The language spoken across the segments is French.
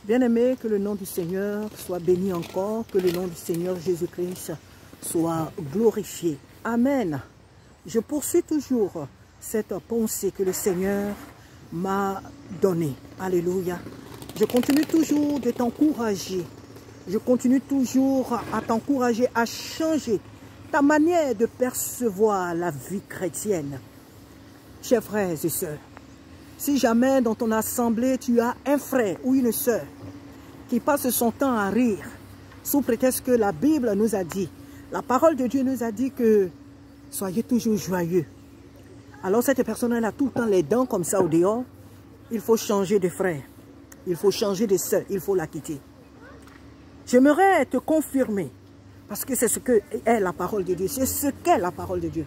Bien-aimés, que le nom du Seigneur soit béni encore, que le nom du Seigneur Jésus-Christ soit glorifié. Amen. Je poursuis toujours cette pensée que le Seigneur m'a donnée. Alléluia. Je continue toujours de t'encourager. Je continue toujours à t'encourager à changer ta manière de percevoir la vie chrétienne. Chers frères et sœurs, si jamais dans ton assemblée tu as un frère ou une sœur qui passe son temps à rire, sous prétexte que la Bible nous a dit, la parole de Dieu nous a dit que soyez toujours joyeux. Alors cette personne elle a tout le temps les dents comme ça au dehors, il faut changer de frère, il faut changer de sœur, il faut la quitter. J'aimerais te confirmer, parce que c'est ce que est la parole de Dieu, c'est ce qu'est la parole de Dieu.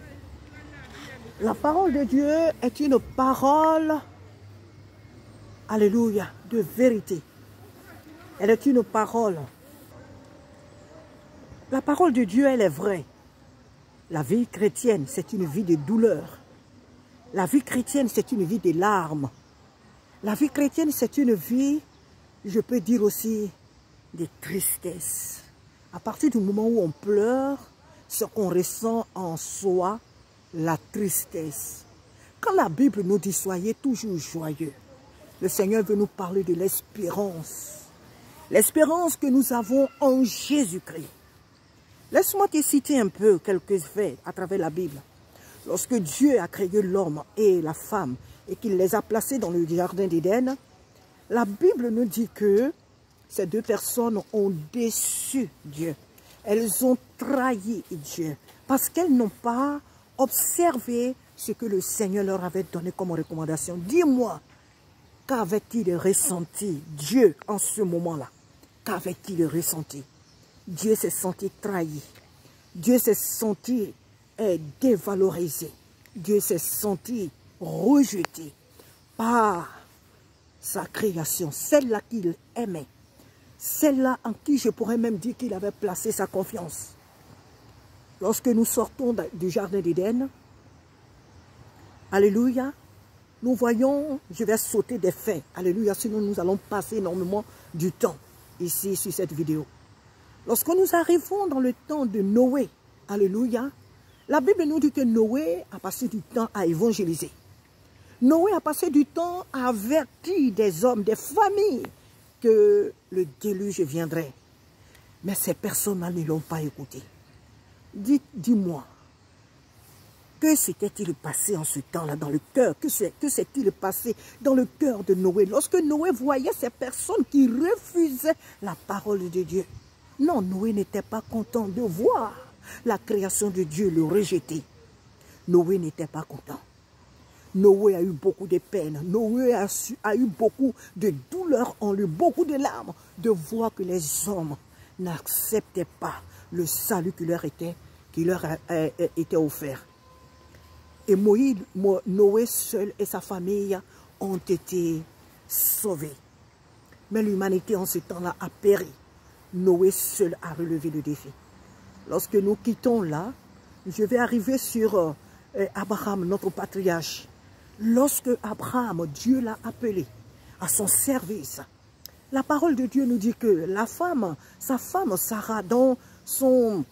La parole de Dieu est une parole, alléluia, de vérité. Elle est une parole. La parole de Dieu, elle est vraie. La vie chrétienne, c'est une vie de douleur. La vie chrétienne, c'est une vie de larmes. La vie chrétienne, c'est une vie, je peux dire aussi, de tristesse. À partir du moment où on pleure, ce qu'on ressent en soi, la tristesse. Quand la Bible nous dit « soyez toujours joyeux », le Seigneur veut nous parler de l'espérance. L'espérance que nous avons en Jésus-Christ. Laisse-moi te citer un peu quelques faits à travers la Bible. Lorsque Dieu a créé l'homme et la femme et qu'il les a placés dans le jardin d'Éden, la Bible nous dit que ces deux personnes ont déçu Dieu. Elles ont trahi Dieu parce qu'elles n'ont pas observé ce que le Seigneur leur avait donné comme recommandation. Dis-moi, qu'avait-il ressenti Dieu en ce moment-là? Qu'avait-il ressenti? Dieu s'est senti trahi. Dieu s'est senti dévalorisé. Dieu s'est senti rejeté par sa création, celle-là qu'il aimait. Celle-là en qui je pourrais même dire qu'il avait placé sa confiance. Lorsque nous sortons du jardin d'Éden, alléluia, nous voyons, je vais sauter des faits, alléluia, sinon nous allons passer énormément du temps ici sur cette vidéo. Lorsque nous arrivons dans le temps de Noé, alléluia, la Bible nous dit que Noé a passé du temps à évangéliser. Noé a passé du temps à avertir des hommes, des familles, que le déluge viendrait. Mais ces personnes-là ne l'ont pas écouté. Dis-moi, que s'était-il passé en ce temps-là dans le cœur? Que s'est-il passé dans le cœur de Noé? Lorsque Noé voyait ces personnes qui refusaient la parole de Dieu. Non, Noé n'était pas content de voir la création de Dieu le rejeter. Noé n'était pas content. Noé a eu beaucoup de peine. Noé a eu beaucoup de douleur en lui, beaucoup de larmes, de voir que les hommes n'acceptaient pas le salut qui leur était offert. Et Noé seul et sa famille ont été sauvés. Mais l'humanité en ce temps-là a péri. Noé seul a relevé le défi. Lorsque nous quittons là, je vais arriver sur Abraham, notre patriarche. Lorsque Abraham, Dieu l'a appelé à son service, la parole de Dieu nous dit que la femme, sa femme Sarah, je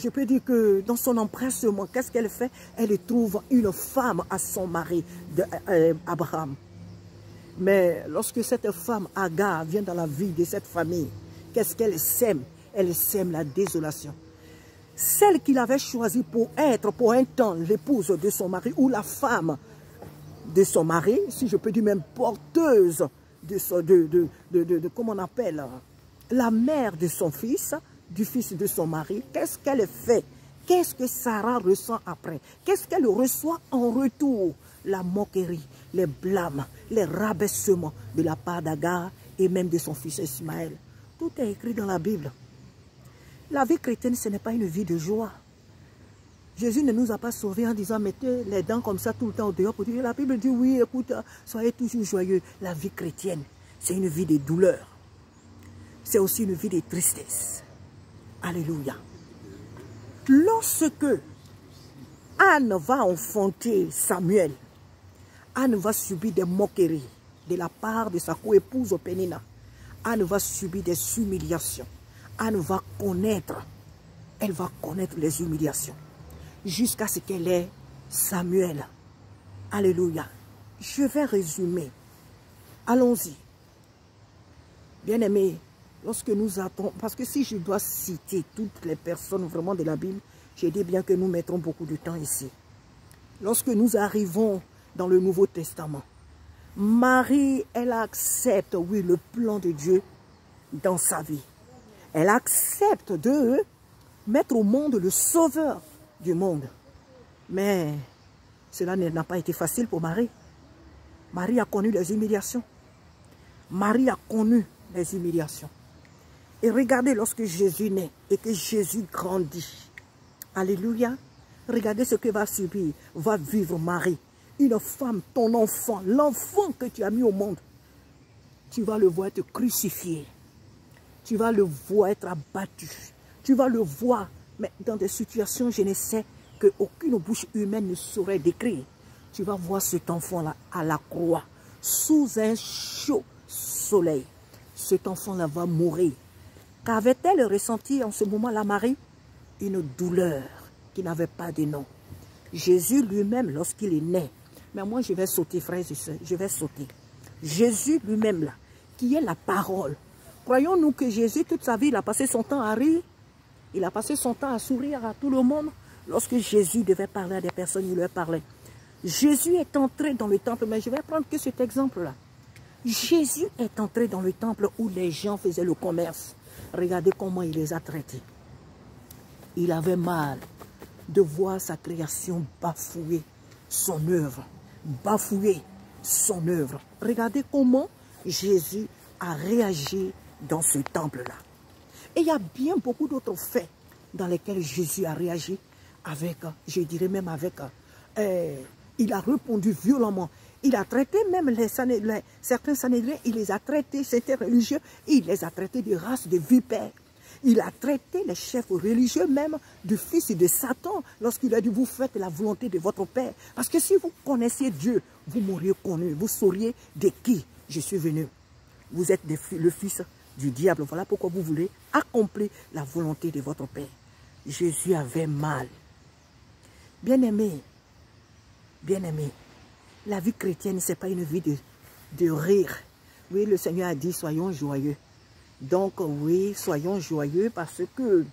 peux dire que dans son empressement, qu'est-ce qu'elle fait? Elle trouve une femme à son mari, Abraham. Mais lorsque cette femme, Agar, vient dans la vie de cette famille, qu'est-ce qu'elle sème? Elle sème la désolation. Celle qu'il avait choisie pour être, pour un temps, l'épouse de son mari, ou la femme de son mari, si je peux dire même porteuse comment on appelle, la mère de son fils, du fils de son mari, qu'est-ce qu'elle fait? Qu'est-ce que Sarah ressent après? Qu'est-ce qu'elle reçoit en retour? La moquerie, les blâmes, les rabaissements de la part d'Agar et même de son fils Ismaël. Tout est écrit dans la Bible. La vie chrétienne, ce n'est pas une vie de joie. Jésus ne nous a pas sauvés en disant, mettez les dents comme ça tout le temps au dehors. Pour dire, la Bible dit, oui, écoute, soyez toujours joyeux. La vie chrétienne, c'est une vie de douleur. C'est aussi une vie de tristesse. Alléluia. Lorsque Anne va enfanter Samuel, Anne va subir des moqueries. de la part de sa coépouse Pénina. Anne va subir des humiliations. Anne va connaître, elle va connaître les humiliations. Jusqu'à ce qu'elle ait Samuel. Alléluia. Je vais résumer. Allons-y. Bien-aimés, lorsque nous attendons, parce que si je dois citer toutes les personnes vraiment de la Bible, j'ai dit bien que nous mettrons beaucoup de temps ici. Lorsque nous arrivons dans le Nouveau Testament, Marie, elle accepte, oui, le plan de Dieu dans sa vie. Elle accepte de mettre au monde le sauveur du monde. Mais cela n'a pas été facile pour Marie. Marie a connu les humiliations. Marie a connu les humiliations. Et regardez lorsque Jésus naît et que Jésus grandit. Alléluia. Regardez ce que va subir, va vivre Marie. Une femme, ton enfant, l'enfant que tu as mis au monde. Tu vas le voir être crucifié. Tu vas le voir être abattu. Tu vas le voir, mais dans des situations, je ne sais, qu'aucune bouche humaine ne saurait décrire. Tu vas voir cet enfant-là à la croix, sous un chaud soleil. Cet enfant-là va mourir. Qu'avait-elle ressenti en ce moment-là, Marie? Une douleur qui n'avait pas de nom. Jésus lui-même, lorsqu'il est né, mais moi je vais sauter, frères et sœurs, je vais sauter. Jésus lui-même là, qui est la parole. Croyons-nous que Jésus, toute sa vie, il a passé son temps à rire, il a passé son temps à sourire à tout le monde. Lorsque Jésus devait parler à des personnes, il leur parlait. Jésus est entré dans le temple, mais je vais prendre que cet exemple-là. Jésus est entré dans le temple où les gens faisaient le commerce. Regardez comment il les a traités. Il avait mal de voir sa création bafouer son œuvre. Bafouer son œuvre. Regardez comment Jésus a réagi dans ce temple-là. Et il y a bien beaucoup d'autres faits dans lesquels Jésus a réagi avec, je dirais même avec, il a répondu violemment. Il a traité même certains Sanhédrins, il les a traités, c'était religieux, il les a traités de race de vipères. Il a traité les chefs religieux même du fils de Satan lorsqu'il a dit vous faites la volonté de votre Père. Parce que si vous connaissiez Dieu, vous m'auriez connu, vous sauriez de qui je suis venu. Vous êtes le fils du diable, voilà pourquoi vous voulez accomplir la volonté de votre Père. Jésus avait mal. Bien-aimé, la vie chrétienne, ce n'est pas une vie de rire. Oui, le Seigneur a dit soyons joyeux. Donc oui, soyons joyeux parce que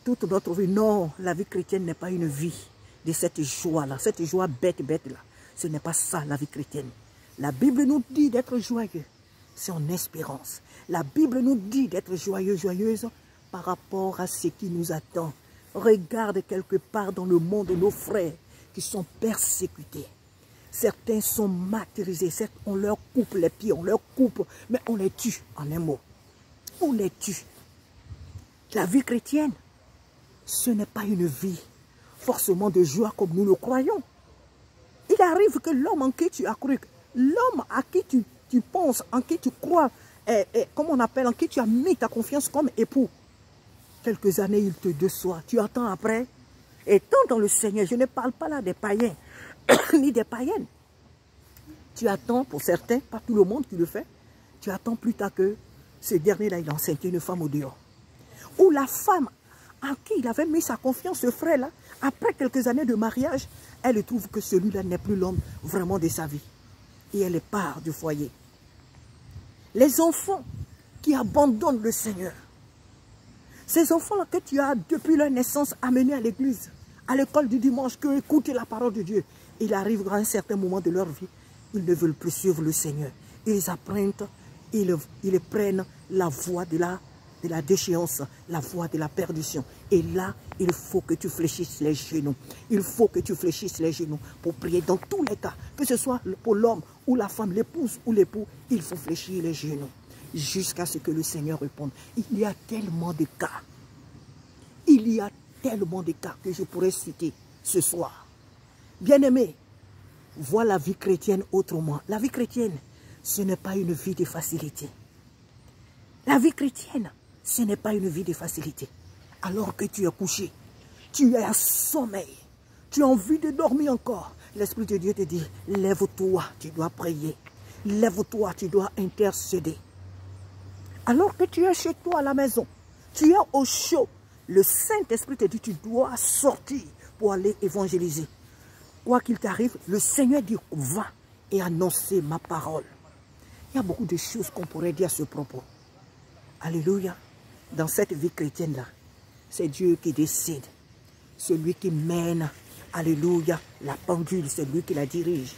toute notre vie, non, la vie chrétienne n'est pas une vie de cette joie-là, cette joie bête-là. Ce n'est pas ça la vie chrétienne. La Bible nous dit d'être joyeux, c'est en espérance. La Bible nous dit d'être joyeux, joyeuse par rapport à ce qui nous attend. Regarde quelque part dans le monde nos frères qui sont persécutés. Certains sont martyrisés, on leur coupe les pieds, on leur coupe, mais on les tue en un mot. On les tue. La vie chrétienne, ce n'est pas une vie forcément de joie comme nous le croyons. Il arrive que l'homme en qui tu as cru, l'homme à qui tu penses, en qui tu crois, comme on appelle, en qui tu as mis ta confiance comme époux, quelques années il te déçoit. Tu attends après, étant dans le Seigneur, je ne parle pas là des païens, ni des païennes. Tu attends, pour certains, pas tout le monde qui le fait, tu attends plus tard que ce dernier-là, il a enceinté une femme au dehors. Ou la femme en qui il avait mis sa confiance, ce frère-là, après quelques années de mariage, elle trouve que celui-là n'est plus l'homme vraiment de sa vie. Et elle part du foyer. Les enfants qui abandonnent le Seigneur, ces enfants-là que tu as depuis leur naissance amenés à l'église, à l'école du dimanche, qui écoutent la parole de Dieu, il arrive à un certain moment de leur vie, ils ne veulent plus suivre le Seigneur. Ils apprennent, ils prennent la voie de la déchéance, la voie de la perdition. Et là, il faut que tu fléchisses les genoux. Il faut que tu fléchisses les genoux pour prier dans tous les cas. Que ce soit pour l'homme ou la femme, l'épouse ou l'époux, il faut fléchir les genoux jusqu'à ce que le Seigneur réponde. Il y a tellement de cas. Il y a tellement de cas que je pourrais citer ce soir. Bien-aimés, vois la vie chrétienne autrement. La vie chrétienne, ce n'est pas une vie de facilité. La vie chrétienne, ce n'est pas une vie de facilité. Alors que tu es couché, tu es à sommeil, tu as envie de dormir encore. L'Esprit de Dieu te dit, lève-toi, tu dois prier. Lève-toi, tu dois intercéder. Alors que tu es chez toi à la maison, tu es au chaud, le Saint-Esprit te dit tu dois sortir pour aller évangéliser. Quoi qu'il t'arrive, le Seigneur dit va et annoncer ma parole. Il y a beaucoup de choses qu'on pourrait dire à ce propos. Alléluia. Dans cette vie chrétienne-là, c'est Dieu qui décide. Celui qui mène, alléluia, la pendule, c'est lui qui la dirige.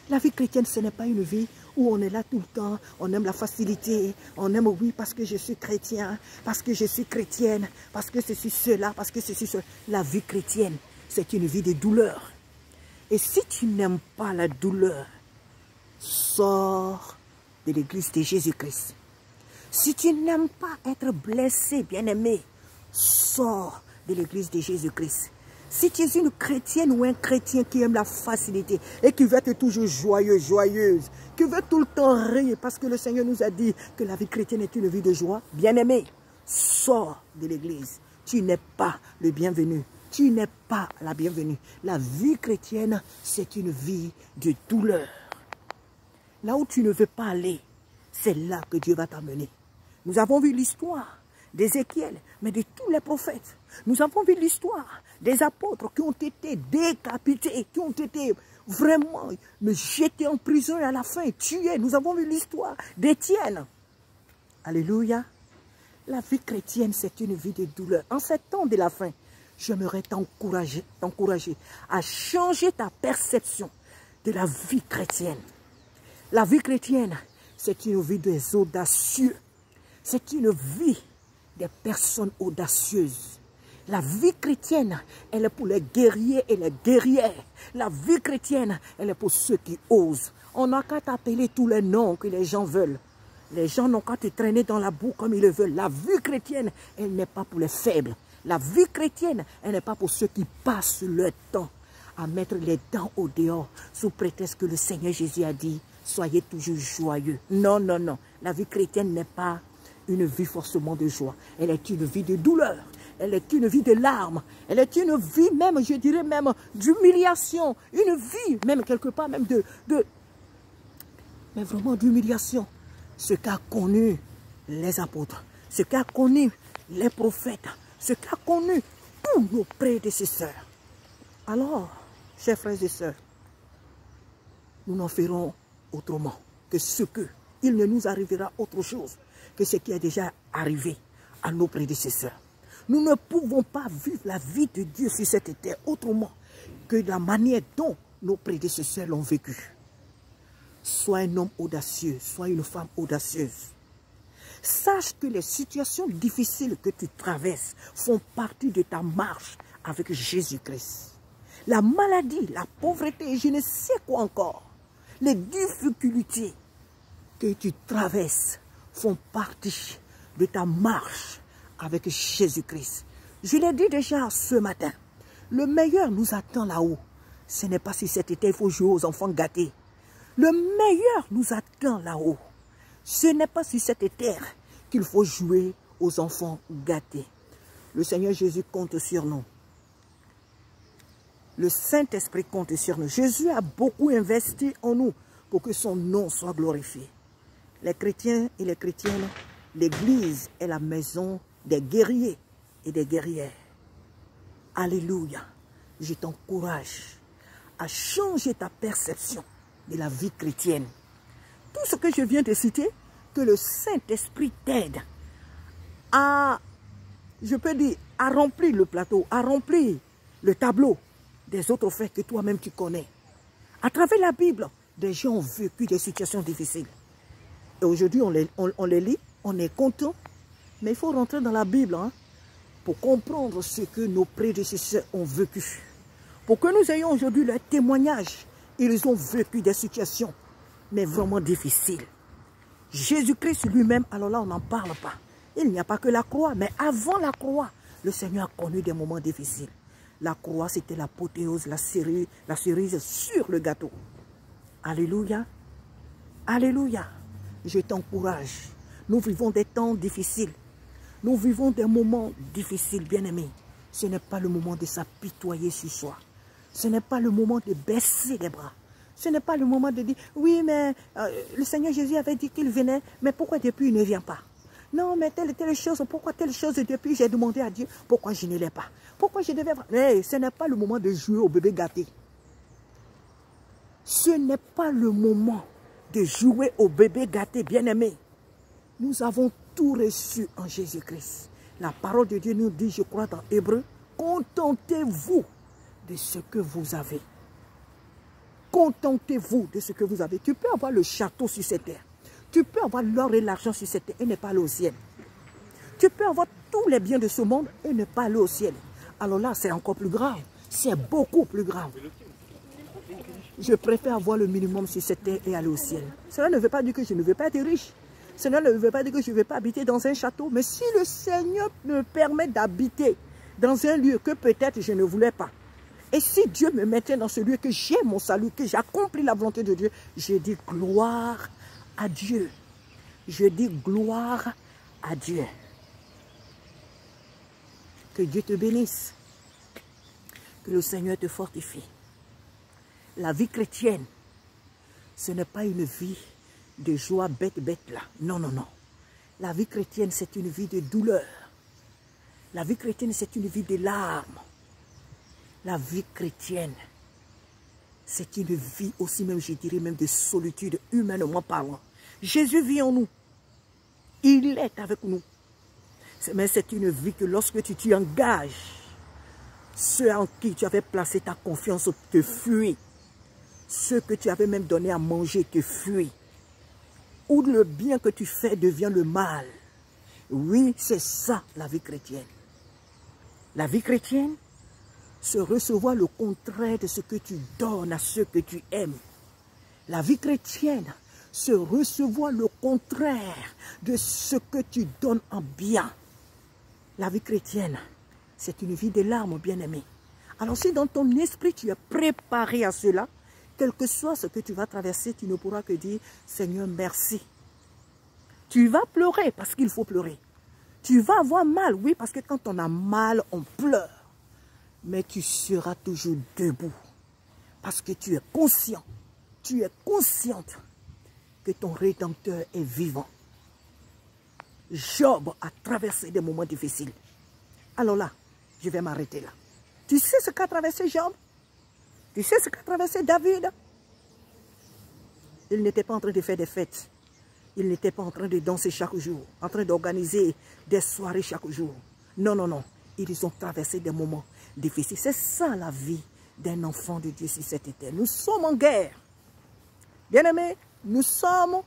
La vie chrétienne, ce n'est pas une vie où on est là tout le temps, on aime la facilité, on aime oui parce que je suis chrétien, parce que je suis chrétienne, parce que ceci, cela, parce que ceci, cela. La vie chrétienne, c'est une vie de douleur. Et si tu n'aimes pas la douleur, sors de l'église de Jésus-Christ. Si tu n'aimes pas être blessé, bien-aimé, sors de l'église de Jésus-Christ. Si tu es une chrétienne ou un chrétien qui aime la facilité et qui veut être toujours joyeux, joyeuse, qui veut tout le temps rire parce que le Seigneur nous a dit que la vie chrétienne est une vie de joie, bien-aimé, sors de l'église. Tu n'es pas le bienvenu. Tu n'es pas la bienvenue. La vie chrétienne, c'est une vie de douleur. Là où tu ne veux pas aller, c'est là que Dieu va t'amener. Nous avons vu l'histoire d'Ézéchiel, mais de tous les prophètes. Nous avons vu l'histoire des apôtres qui ont été décapités, qui ont été vraiment jetés en prison et à la fin tués. Nous avons vu l'histoire d'Étienne. Alléluia. La vie chrétienne, c'est une vie de douleur. En ces temps de la fin, j'aimerais t'encourager à changer ta perception de la vie chrétienne. La vie chrétienne, c'est une vie des audacieux. C'est une vie des personnes audacieuses. La vie chrétienne, elle est pour les guerriers et les guerrières. La vie chrétienne, elle est pour ceux qui osent. On n'a qu'à t'appeler tous les noms que les gens veulent. Les gens n'ont qu'à te traîner dans la boue comme ils le veulent. La vie chrétienne, elle n'est pas pour les faibles. La vie chrétienne, elle n'est pas pour ceux qui passent leur temps à mettre les dents au dehors sous prétexte que le Seigneur Jésus a dit « Soyez toujours joyeux ». Non, non, non. La vie chrétienne n'est pas une vie forcément de joie. Elle est une vie de douleur. Elle est une vie de larmes. Elle est une vie même, je dirais même, d'humiliation. Une vie même quelque part même mais vraiment d'humiliation. Ce qu'a connu les apôtres, ce qu'a connu les prophètes, ce qu'a connu tous nos prédécesseurs. Alors, chers frères et sœurs, nous n'en ferons autrement que ce que il ne nous arrivera autre chose que ce qui est déjà arrivé à nos prédécesseurs. Nous ne pouvons pas vivre la vie de Dieu sur cette terre autrement que de la manière dont nos prédécesseurs l'ont vécu. Sois un homme audacieux, sois une femme audacieuse. Sache que les situations difficiles que tu traverses font partie de ta marche avec Jésus-Christ. La maladie, la pauvreté, je ne sais quoi encore, les difficultés que tu traverses font partie de ta marche avec Jésus-Christ. Je l'ai dit déjà ce matin, le meilleur nous attend là-haut. Ce n'est pas si cet été il faut jouer aux enfants gâtés. Le meilleur nous attend là-haut. Ce n'est pas sur cette terre qu'il faut jouer aux enfants gâtés. Le Seigneur Jésus compte sur nous. Le Saint-Esprit compte sur nous. Jésus a beaucoup investi en nous pour que son nom soit glorifié. Les chrétiens et les chrétiennes, l'Église est la maison des guerriers et des guerrières. Alléluia. Je t'encourage à changer ta perception de la vie chrétienne. Tout ce que je viens de citer, que le Saint-Esprit t'aide à, je peux dire, à remplir le plateau, à remplir le tableau des autres faits que toi-même tu connais. À travers la Bible, des gens ont vécu des situations difficiles. Et aujourd'hui, on les lit, on est content, mais il faut rentrer dans la Bible pour comprendre ce que nos prédécesseurs ont vécu. Pour que nous ayons aujourd'hui leur témoignage, ils ont vécu des situations, mais vraiment difficiles. Jésus-Christ lui-même, alors là, on n'en parle pas. Il n'y a pas que la croix, mais avant la croix, le Seigneur a connu des moments difficiles. La croix, c'était l'apothéose, la cerise sur le gâteau. Alléluia. Alléluia. Je t'encourage. Nous vivons des temps difficiles. Nous vivons des moments difficiles, bien-aimés. Ce n'est pas le moment de s'apitoyer sur soi. Ce n'est pas le moment de baisser les bras. Ce n'est pas le moment de dire, oui, mais le Seigneur Jésus avait dit qu'il venait, mais pourquoi depuis il ne vient pas? Non, mais telle chose, pourquoi telle chose depuis j'ai demandé à Dieu, pourquoi je ne l'ai pas? Pourquoi je devais... Hey, ce n'est pas le moment de jouer au bébé gâté. Ce n'est pas le moment de jouer au bébé gâté, bien-aimé. Nous avons tout reçu en Jésus-Christ. La parole de Dieu nous dit, je crois dans Hébreu, contentez-vous de ce que vous avez. Contentez-vous de ce que vous avez. Tu peux avoir le château sur cette terre. Tu peux avoir l'or et l'argent sur cette terre et ne pas aller au ciel. Tu peux avoir tous les biens de ce monde et ne pas aller au ciel. Alors là, c'est encore plus grave. C'est beaucoup plus grave. Je préfère avoir le minimum sur cette terre et aller au ciel. Cela ne veut pas dire que je ne veux pas être riche. Cela ne veut pas dire que je ne vais pas habiter dans un château. Mais si le Seigneur me permet d'habiter dans un lieu que peut-être je ne voulais pas, et si Dieu me mettait dans ce lieu, que j'ai mon salut, que j'accomplis la volonté de Dieu, je dis gloire à Dieu. Je dis gloire à Dieu. Que Dieu te bénisse. Que le Seigneur te fortifie. La vie chrétienne, ce n'est pas une vie de joie bête là. Non, non, non. La vie chrétienne, c'est une vie de douleur. La vie chrétienne, c'est une vie de larmes. La vie chrétienne, c'est une vie aussi même, je dirais même de solitude, humainement parlant. Jésus vit en nous. Il est avec nous. Mais c'est une vie que lorsque tu t'y engages, ceux en qui tu avais placé ta confiance te fuient. Ceux que tu avais même donné à manger te fuient. Ou le bien que tu fais devient le mal. Oui, c'est ça la vie chrétienne. La vie chrétienne, c'est recevoir le contraire de ce que tu donnes à ceux que tu aimes. La vie chrétienne, c'est recevoir le contraire de ce que tu donnes en bien. La vie chrétienne, c'est une vie de larmes, bien-aimé. Alors si dans ton esprit tu es préparé à cela, quel que soit ce que tu vas traverser, tu ne pourras que dire, Seigneur, merci. Tu vas pleurer parce qu'il faut pleurer. Tu vas avoir mal, oui, parce que quand on a mal, on pleure. Mais tu seras toujours debout. Parce que tu es conscient. Tu es consciente que ton Rédempteur est vivant. Job a traversé des moments difficiles. Alors là, je vais m'arrêter là. Tu sais ce qu'a traversé Job? Tu sais ce qu'a traversé David? Il n'était pas en train de faire des fêtes. Il n'était pas en train de danser chaque jour, en train d'organiser des soirées chaque jour. Non, non, non. Ils ont traversé des moments difficiles. C'est ça la vie d'un enfant de Dieu sur cette terre. Nous sommes en guerre. Bien-aimés, nous sommes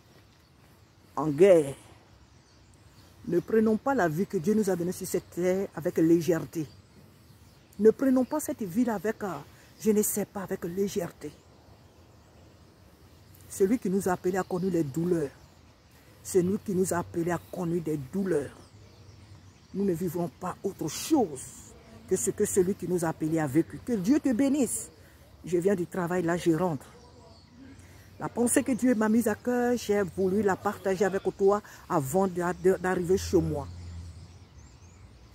en guerre. Ne prenons pas la vie que Dieu nous a donnée sur cette terre avec légèreté. Ne prenons pas cette vie-là avec, je ne sais pas, avec légèreté. Celui qui nous a appelés a connu les douleurs. C'est nous qui nous a appelés à connaître des douleurs. Nous ne vivons pas autre chose que ce que celui qui nous a appelés a vécu. Que Dieu te bénisse. Je viens du travail, là je rentre. La pensée que Dieu m'a mise à cœur, j'ai voulu la partager avec toi avant d'arriver chez moi.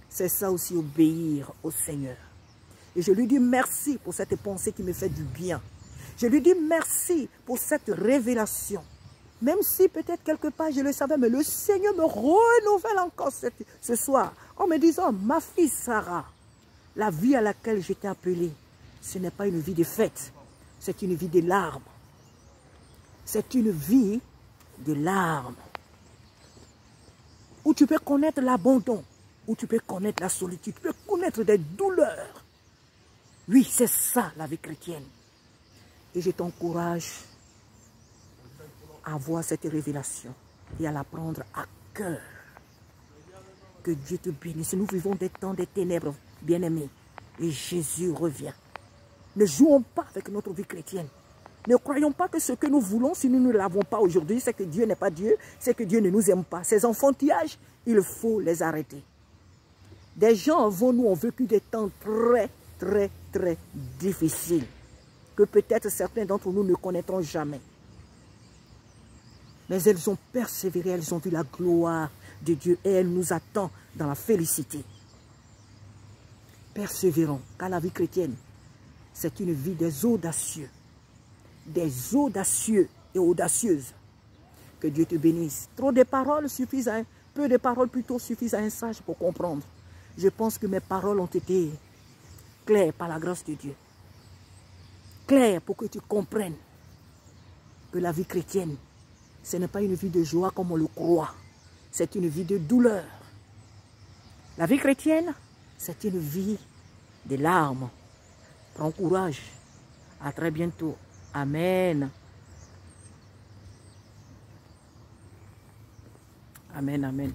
C'est ça aussi, obéir au Seigneur. Et je lui dis merci pour cette pensée qui me fait du bien. Je lui dis merci pour cette révélation. Même si peut-être quelque part je le savais, mais le Seigneur me renouvelle encore ce soir en me disant, ma fille Sarah, la vie à laquelle je t'ai appelée, ce n'est pas une vie de fête, c'est une vie de larmes. C'est une vie de larmes. Où tu peux connaître l'abandon, où tu peux connaître la solitude, tu peux connaître des douleurs. Oui, c'est ça la vie chrétienne. Et je t'encourage à avoir cette révélation et à la prendre à cœur. Que Dieu te bénisse. Nous vivons des temps des ténèbres, bien-aimés. Et Jésus revient. Ne jouons pas avec notre vie chrétienne. Ne croyons pas que ce que nous voulons, si nous ne l'avons pas aujourd'hui, c'est que Dieu n'est pas Dieu, c'est que Dieu ne nous aime pas. Ces enfantillages, il faut les arrêter. Des gens avant nous ont vécu des temps très, très, très difficiles, que peut-être certains d'entre nous ne connaîtront jamais. Mais elles ont persévéré, elles ont vu la gloire de Dieu et elles nous attendent dans la félicité. Persévérons, car la vie chrétienne, c'est une vie des audacieux. des audacieux et audacieuses. Que Dieu te bénisse. Trop de paroles suffisent à peu de paroles plutôt suffisent à un sage pour comprendre. Je pense que mes paroles ont été claires par la grâce de Dieu. Claires pour que tu comprennes que la vie chrétienne, ce n'est pas une vie de joie comme on le croit. C'est une vie de douleur. La vie chrétienne, c'est une vie de larmes. Prends courage. À très bientôt. Amen. Amen, amen.